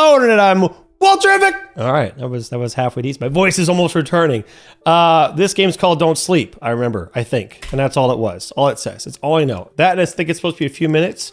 Hello, Internet. I'm Walter. All right, that was halfway decent. My voice is almost returning. This game's called Don't Sleep. I remember, I think, and that's all it was. All it says. It's all I know. That and I think it's supposed to be a few minutes.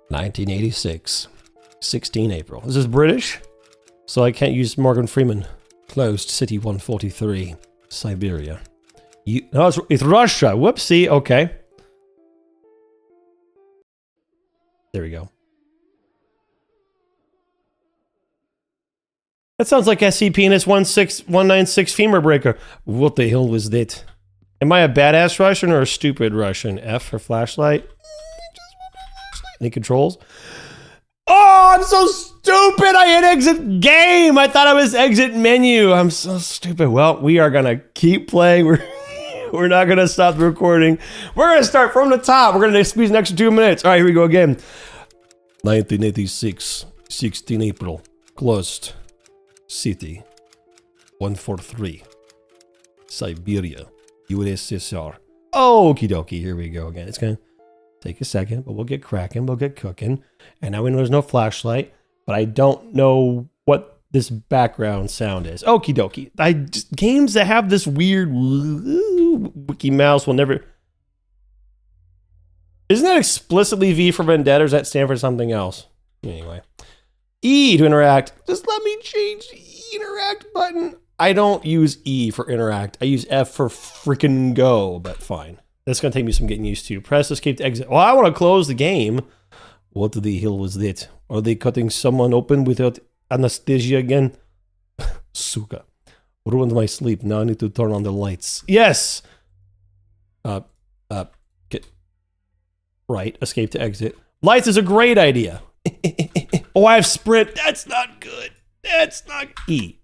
1986, 16 April. This is British, so I can't use Morgan Freeman. Closed City 143, Siberia. No, it's Russia. Whoopsie. Okay. There we go. That sounds like SC Penis 16196 femur breaker. What the hell was that? Am I a badass Russian or a stupid Russian? F for flashlight. Any controls? Oh, I'm so stupid. I hit exit game. I thought I was exit menu. I'm so stupid. Well, we are going to keep playing. We're not going to stop the recording. We're going to start from the top. We're going to squeeze an extra 2 minutes. All right, here we go again. 1986, 16 April. Closed. City 143, Siberia, USSR. Okie dokie, here we go again. It's gonna take a second, but we'll get cracking, we'll get cooking. And now we know there's no flashlight, but I don't know what this background sound is. Okie dokie. Games that have this weird Wiki Mouse will never. Isn't that explicitly V for Vendetta, or does that stand for something else? Anyway. E to interact. Just let me change the interact button. I don't use E for interact. I use F for freaking go, but fine. That's going to take me some getting used to. Press escape to exit. Well, I want to close the game. What the hell was that? Are they cutting someone open without anesthesia again? Suka. Ruined my sleep. Now I need to turn on the lights. Yes! Get right. Escape to exit. Lights is a great idea. Oh, I have sprint. That's not good. That's not E.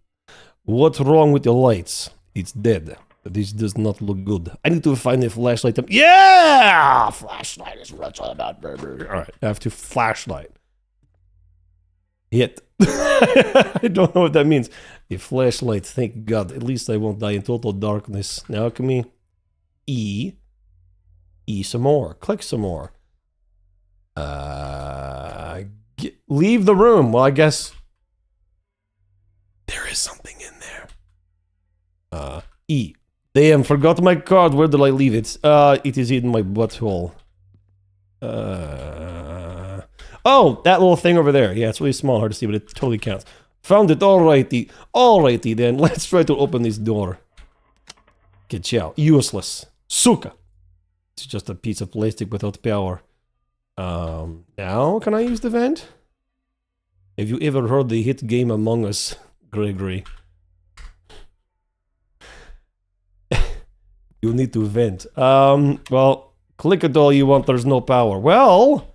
What's wrong with the lights? It's dead. This does not look good. I need to find a flashlight. Yeah! Flashlight is what's all about, baby. All right, I have to flashlight. Hit. I don't know what that means. A flashlight, thank God. At least I won't die in total darkness. Now, alchemy. E. E some more. Click some more. Leave the room. Well, I guess there is something in there. E. Damn, forgot my card. Where did I leave it? It is in my butthole. Oh, that little thing over there. Yeah, it's really small, hard to see, but it totally counts. Found it. Alrighty. Alrighty then. Let's try to open this door. Get out. Useless. Suka. It's just a piece of plastic without power. Now can I use the vent? Have you ever heard the hit game Among Us, Gregory? You need to vent. Well, click it all you want, there's no power. Well,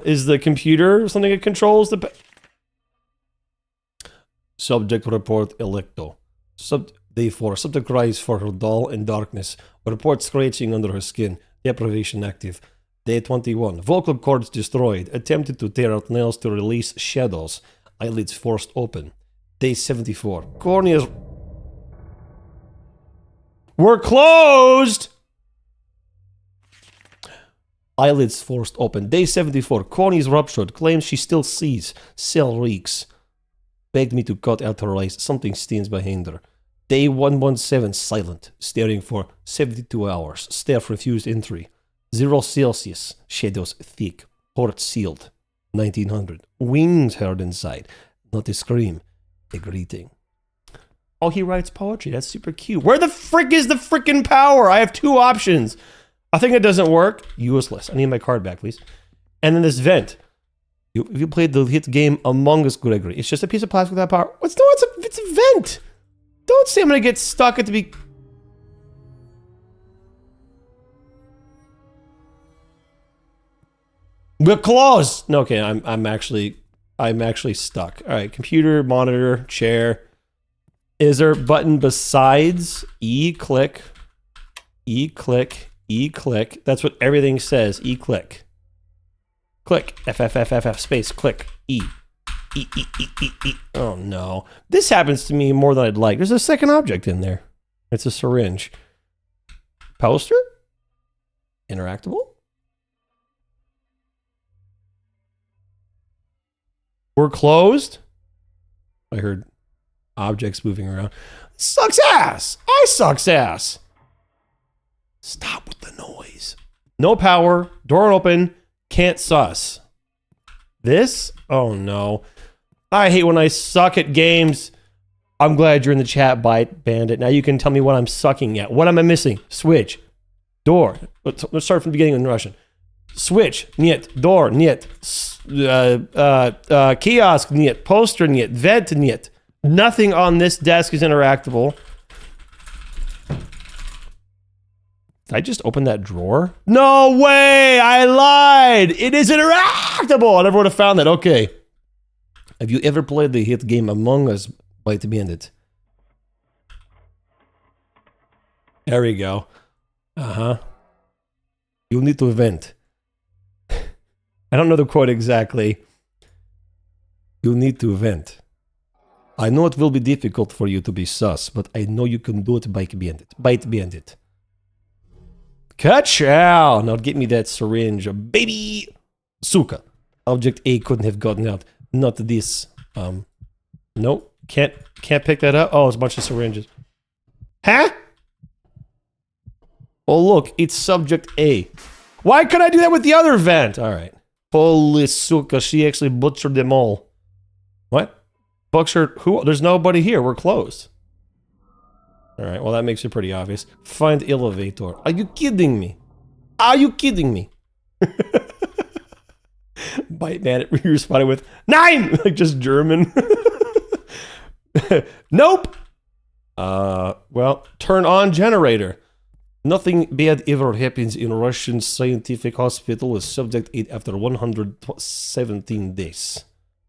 is the computer something that controls the... Subject report electo. Day 4. Subject cries for her doll in darkness. Report scratching under her skin. Deprivation active. Day 21. Vocal cords destroyed. Attempted to tear out nails to release shadows. Eyelids forced open. Day 74. Corneas... We're closed! Eyelids forced open. Day 74. Corneas ruptured. Claims she still sees. Cell reeks. Begged me to cut out her eyes. Something stands behind her. Day 117. Silent. Staring for 72 hours. Staff refused entry. 0 Celsius. Shadows thick. Port sealed. 1900. Wings heard inside. Not a scream. A greeting. Oh, he writes poetry. That's super cute. Where the frick is the frickin' power? I have 2 options. I think it doesn't work. Useless. I need my card back, please. And then this vent. If you played the hit game Among Us, Gregory, it's just a piece of plastic without power. It's a vent. Don't say I'm gonna get stuck at the be. We're closed. No, okay, I'm actually stuck. All right, computer, monitor, chair. Is there a button besides E click? E click. E click. That's what everything says. E click. Click. F F F F F space click. E. E E E E E. Oh no. This happens to me more than I'd like. There's a second object in there. It's a syringe. Poster? Interactable? We're closed. I heard objects moving around. Sucks ass. I sucks ass. Stop with the noise. No power. Door open. Can't sus. This? Oh no. I hate when I suck at games. I'm glad you're in the chat, Bite Bandit. Now you can tell me what I'm sucking at. What am I missing? Switch. Door. Let's start from the beginning in Russian. Switch. Нет. Door. Нет. Kiosk. Нет. Poster. Нет. Vent. Нет. Nothing on this desk is interactable. Did I just open that drawer? No way! I lied! It is interactable! I never would have found that. Okay. Have you ever played the hit game Among Us by the Bandit? There we go. Uh-huh. You need to vent. I don't know the quote exactly. You need to vent. I know it will be difficult for you to be sus, but I know you can do it, Bite Bandit. Bite Bandit. Ka-chow! Now get me that syringe, baby! Suka. Object A couldn't have gotten out. Not this. Nope. Can't pick that up. Oh, it's a bunch of syringes. Huh? Oh, look. It's subject A. Why could I do that with the other vent? Alright. Holy Suka. She actually butchered them all. What? Butchered? Who? There's nobody here. We're closed. Alright, well that makes it pretty obvious. Find elevator. Are you kidding me? Are you kidding me? Bite Bandit, you responded with, Nein! Like just German. Nope! Well, turn on generator. Nothing bad ever happens in Russian scientific hospital with subject 8 after 117 days.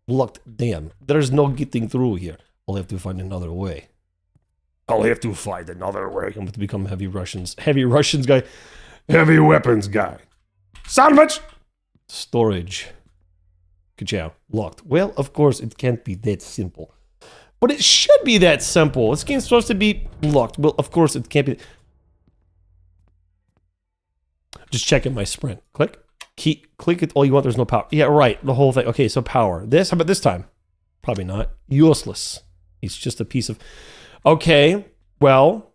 Locked damn. There's no getting through here. I'll have to find another way. I'll have to find another way. I'm going to become heavy Russians guy. Heavy weapons guy. Sandwich! Storage. Ka-chow. Locked. Well, of course, it can't be that simple. But it should be that simple. This game's supposed to be locked. Well, of course, it can't be. Just checking my sprint. Click. Click it all you want. There's no power. Yeah, right. The whole thing. Okay, so power. This, how about this time? Probably not. Useless. It's just a piece of... Okay, well,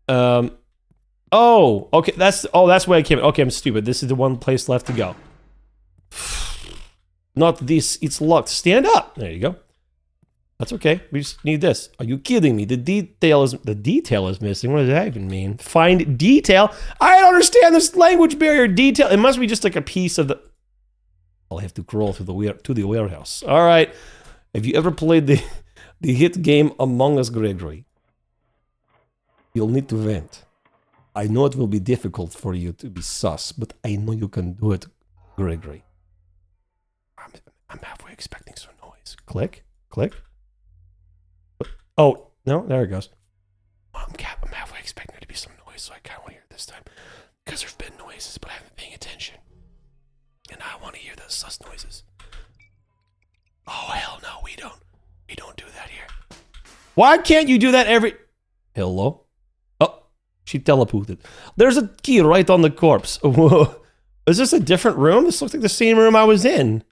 oh, okay, that's where I came. Okay, I'm stupid. This is the one place left to go. Not this, it's locked. Stand up. There you go. That's okay. We just need this. Are you kidding me? The detail is missing. What does that even mean? Find detail? I don't understand this language barrier. Detail. It must be just like a piece of the... I'll have to crawl to the warehouse. All right. Have you ever played the hit game Among Us, Gregory? You'll need to vent. I know it will be difficult for you to be sus, but I know you can do it, Gregory. I'm halfway expecting some noise. Click, click. Oh, no, there it goes. I'm halfway expecting there to be some noise, so I kind of want to hear it this time. Because there's been noises, but I haven't been paying attention. And I want to hear the sus noises. Oh, hell no, we don't do that here. Why can't you do that every... Hello? Oh, she teleported. There's a key right on the corpse. Whoa. Is this a different room? This looks like the same room I was in.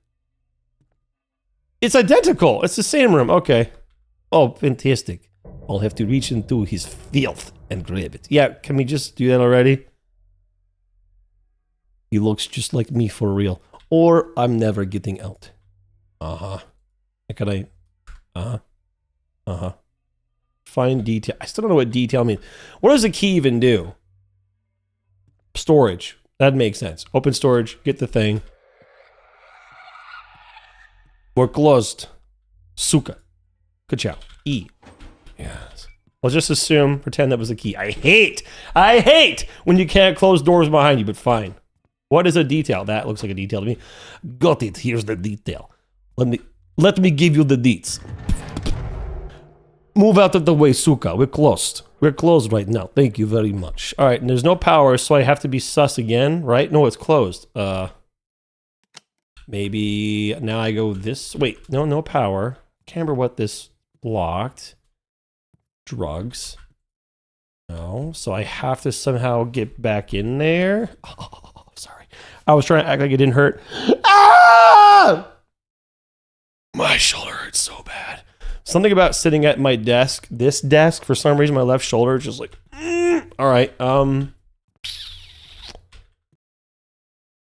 It's identical. It's the same room. Okay. Oh, fantastic. I'll have to reach into his filth and grab it. Yeah, can we just do that already? He looks just like me for real. Or I'm never getting out. Uh-huh. Can I... Uh-huh. Uh-huh. Find detail. I still don't know what detail means. What does the key even do? Storage. That makes sense. Open storage. Get the thing. We're closed. Suka. Ka-chow. E. Yes. Let's just assume, pretend that was a key. I hate when you can't close doors behind you, but fine. What is a detail? That looks like a detail to me. Got it. Here's the detail. Let me give you the deets. Move out of the way, Suka. We're closed. We're closed right now. Thank you very much. All right, and there's no power, so I have to be sus again, right? No, it's closed. Maybe now I go this... Wait, no power. Can't remember what this blocked. Drugs. No, so I have to somehow get back in there. Oh, sorry. I was trying to act like it didn't hurt. Ah! My shoulder hurts so bad. Something about sitting at my desk, this desk, for some reason, my left shoulder is just like, all right.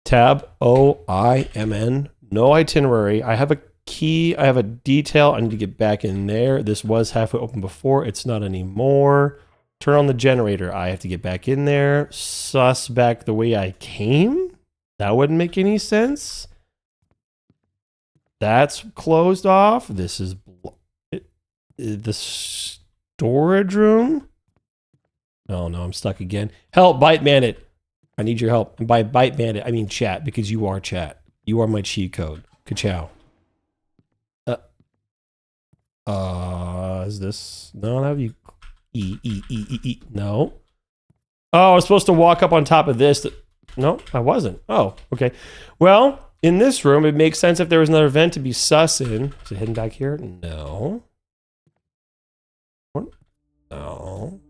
Tab OIMN. No itinerary. I have a key. I have a detail. I need to get back in there. This was halfway open before. It's not anymore. Turn on the generator. I have to get back in there. Sus back the way I came? That wouldn't make any sense. That's closed off. This is the storage room. Oh no, I'm stuck again. Help, Bite Bandit. I need your help. And by Bite Bandit, I mean chat, because you are chat. You are my cheat code. Ka-chow. Is this? No, that would be E. No. Oh, I was supposed to walk up on top of this. No, I wasn't. Oh, okay. Well, in this room, it makes sense if there was another vent to be sus in. Is it hidden back here? No. No.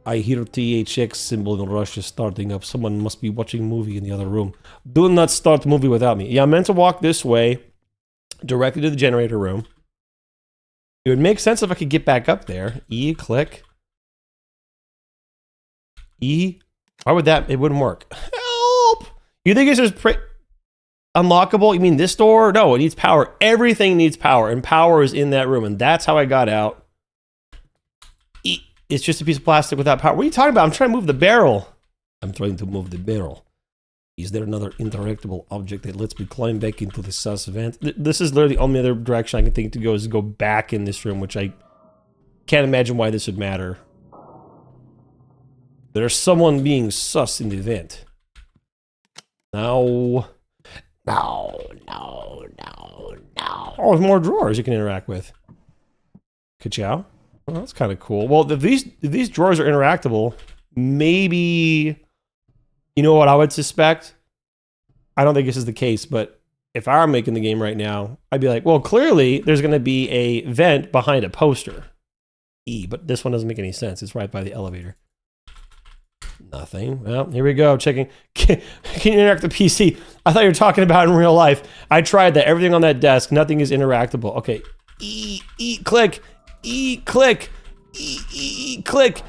I hear THX symbol in Russia starting up. Someone must be watching movie in the other room. Do not start movie without me. Yeah, I'm meant to walk this way, directly to the generator room. It would make sense if I could get back up there. E, click. E. Why would that? It wouldn't work. Help! You think it's just unlockable? You mean this door? No, it needs power. Everything needs power, and power is in that room, and that's how I got out. E. It's just a piece of plastic without power. What are you talking about? I'm trying to move the barrel. I'm trying to move the barrel. Is there another interactable object that lets me climb back into the sus vent? This is literally the only other direction I can think to go is to go back in this room, which I can't imagine why this would matter. There's someone being sus in the vent. No. No. Oh, there's more drawers you can interact with. Ka-chow. Oh, that's kind of cool. Well, if these drawers are interactable, maybe... You know what I would suspect? I don't think this is the case, but if I were making the game right now, I'd be like, well, clearly there's going to be a vent behind a poster. E, but this one doesn't make any sense. It's right by the elevator. Nothing. Well, here we go. Checking. Can you interact with the PC? I thought you were talking about in real life. I tried that. Everything on that desk, nothing is interactable. Okay. E, click. E, click. E, click.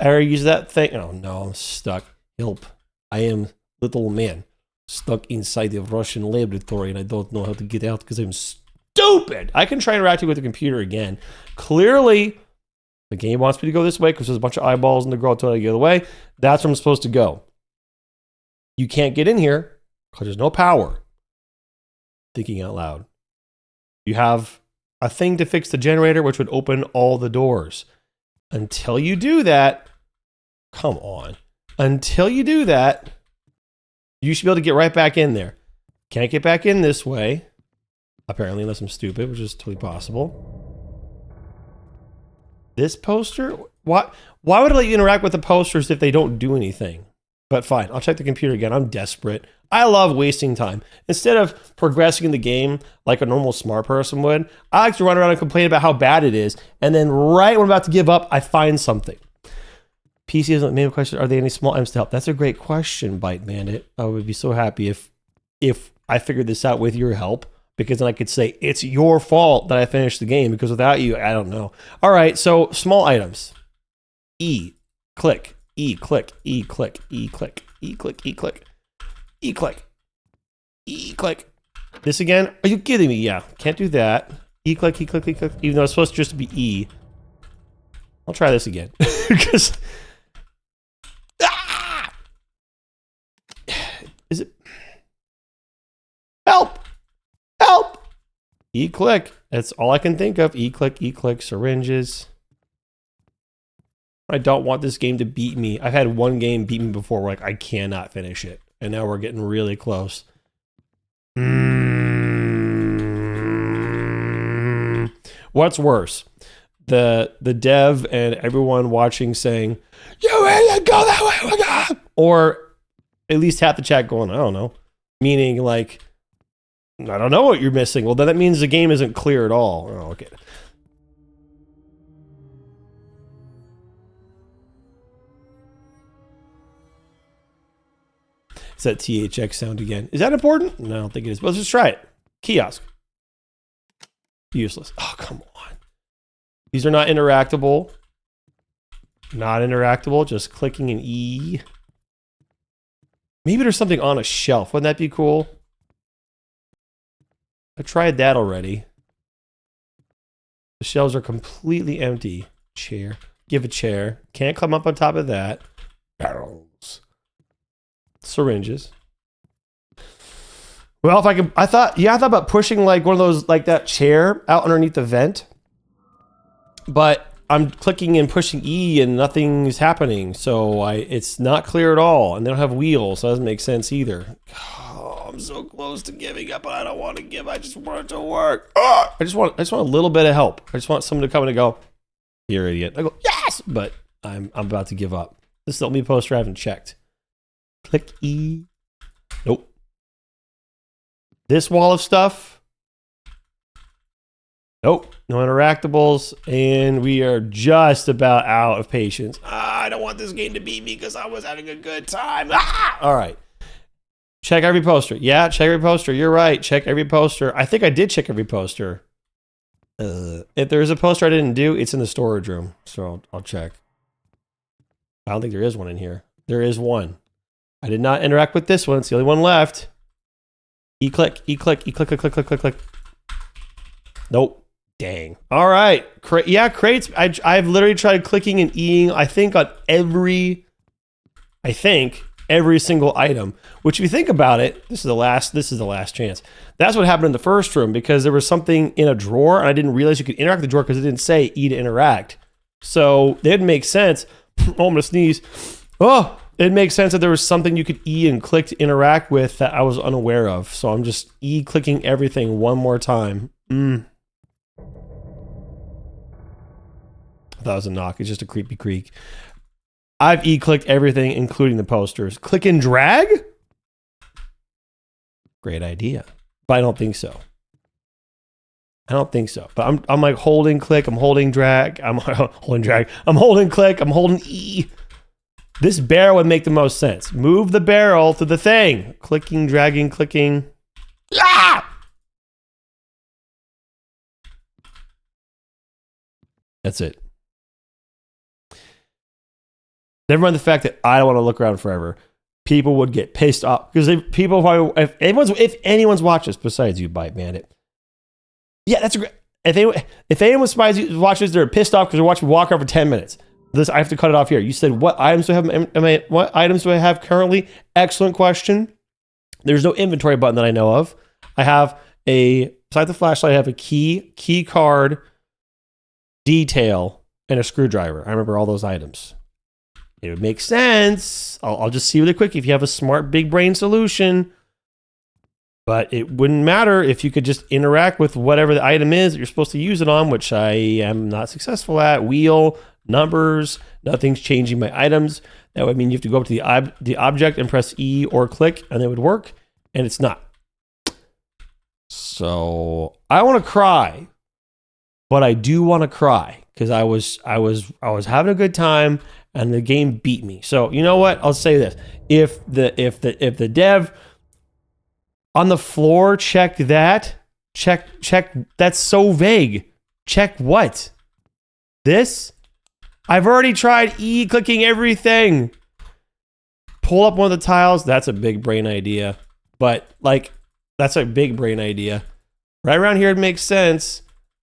I already used that thing. Oh no, I'm stuck. Help. I am little man stuck inside the Russian laboratory and I don't know how to get out because I'm stupid. I can try interacting with the computer again. Clearly, the game wants me to go this way because there's a bunch of eyeballs and the girl told me to get away. That's where I'm supposed to go. You can't get in here because there's no power. Thinking out loud. You have a thing to fix the generator which would open all the doors. Until you do that, come on. Until you do that, you should be able to get right back in there. Can't get back in this way. Apparently, unless I'm stupid, which is totally possible. This poster? Why would it let you interact with the posters if they don't do anything? But fine, I'll check the computer again. I'm desperate. I love wasting time. Instead of progressing in the game like a normal smart person would, I like to run around and complain about how bad it is, and then right when I'm about to give up, I find something. PC isn't maybe a question, are there any small items to help? That's a great question, Bite Bandit. I would be so happy if I figured this out with your help, because then I could say, it's your fault that I finished the game, because without you, I don't know. All right, so small items. E, click. E, click, E, click, E, click, E, click, E, click, E, click, E, click. This again? Are you kidding me? Yeah, can't do that. E, click, E, click, E, click, even though it's supposed to just be E. I'll try this again. Because... Ah! Is it... Help! Help! E, click. That's all I can think of. E, click, syringes. I don't want this game to beat me. I've had one game beat me before where like I cannot finish it. And now we're getting really close. What's worse? The dev and everyone watching saying, "You idiot, go that way, oh my God!" Or at least half the chat going, "I don't know." Meaning like, I don't know what you're missing. Well, then that means the game isn't clear at all. Oh, okay. It's that THX sound again. Is that important? No, I don't think it is. But let's just try it. Kiosk. Useless. Oh, come on. These are not interactable. Not interactable. Just clicking an E. Maybe there's something on a shelf. Wouldn't that be cool? I tried that already. The shelves are completely empty. Chair. Give a chair. Can't climb up on top of that. Barrels. Syringes. Well, if I could, I thought about pushing like one of those, like that chair out underneath the vent. But I'm clicking and pushing E and nothing's happening. So it's not clear at all. And they don't have wheels, so it doesn't make sense either. Oh, I'm so close to giving up, but I don't want to give. I just want it to work. Oh, I just want a little bit of help. I just want someone to come in and go, "You're an idiot." I go, "Yes!" But I'm about to give up. This is the only poster I haven't checked. Click E. Nope. This wall of stuff. Nope. No interactables. And we are just about out of patience. I don't want this game to beat me because I was having a good time. All right. Check every poster. Yeah, check every poster. You're right. Check every poster. I think I did check every poster. If there's a poster I didn't do, it's in the storage room. So I'll check. I don't think there is one in here. There is one. I did not interact with this one. It's the only one left. E-click, E-click, E-click, click, click, click, click, click. Nope. Dang. All right. Crates. I've literally tried clicking and E-ing, I think, on every single item. Which, if you think about it, this is the last chance. That's what happened in the first room because there was something in a drawer and I didn't realize you could interact with the drawer because it didn't say E to interact. So it didn't make sense. Oh, I'm gonna sneeze. Oh, it makes sense that there was something you could E and click to interact with that I was unaware of. So I'm just E-clicking everything one more time. I thought it was a knock. It's just a creepy creak. I've E-clicked everything, including the posters. Click and drag? Great idea. But I don't think so. But I'm like holding click, I'm holding drag, I'm holding drag, I'm holding click, I'm holding E. This barrel would make the most sense. Move the barrel to the thing. Clicking, dragging, clicking. Ah! That's it. Never mind the fact that I don't want to look around forever. People would get pissed off because people probably, if anyone's watched this besides you, Bite Bandit. Yeah, that's a great. If anyone watches, they're pissed off because they're watching Walker for 10 minutes. I have to cut it off here. You said what items do I have? What items do I have currently? Excellent question. There's no inventory button that I know of. I have besides the flashlight, I have a key card, detail, and a screwdriver. I remember all those items. It would make sense. I'll just see really quick if you have a smart big brain solution. But it wouldn't matter if you could just interact with whatever the item is that you're supposed to use it on, which I am not successful at. Wheel, numbers, nothing's changing my items. That would mean you have to go up to the object and press E or click, and it would work, and it's not. So I want to cry, but I do want to cry because I was having a good time, and the game beat me. So you know what? I'll say this: if the dev on the floor, check that. Check. That's so vague. Check what? This? I've already tried E-clicking everything. Pull up one of the tiles. That's a big brain idea. But, like, that's a big brain idea. Right around here, it makes sense.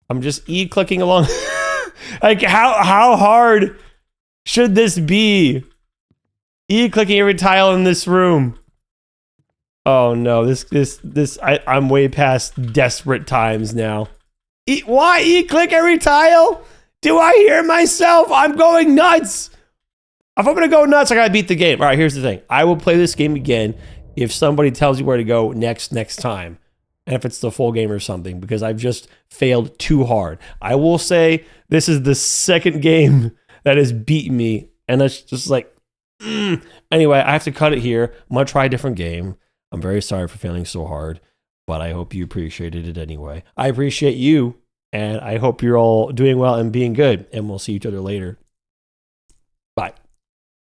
I'm just E-clicking along. Like, how hard should this be? E-clicking every tile in this room. Oh no, I'm way past desperate times now. Why E-click every tile? Do I hear myself? I'm going nuts. If I'm gonna go nuts, I gotta beat the game. All right, here's the thing. I will play this game again if somebody tells you where to go next time. And if it's the full game or something, because I've just failed too hard. I will say this is the second game that has beaten me. And it's just like, Anyway, I have to cut it here. I'm gonna try a different game. I'm very sorry for failing so hard, but I hope you appreciated it anyway. I appreciate you, and I hope you're all doing well and being good, and we'll see each other later.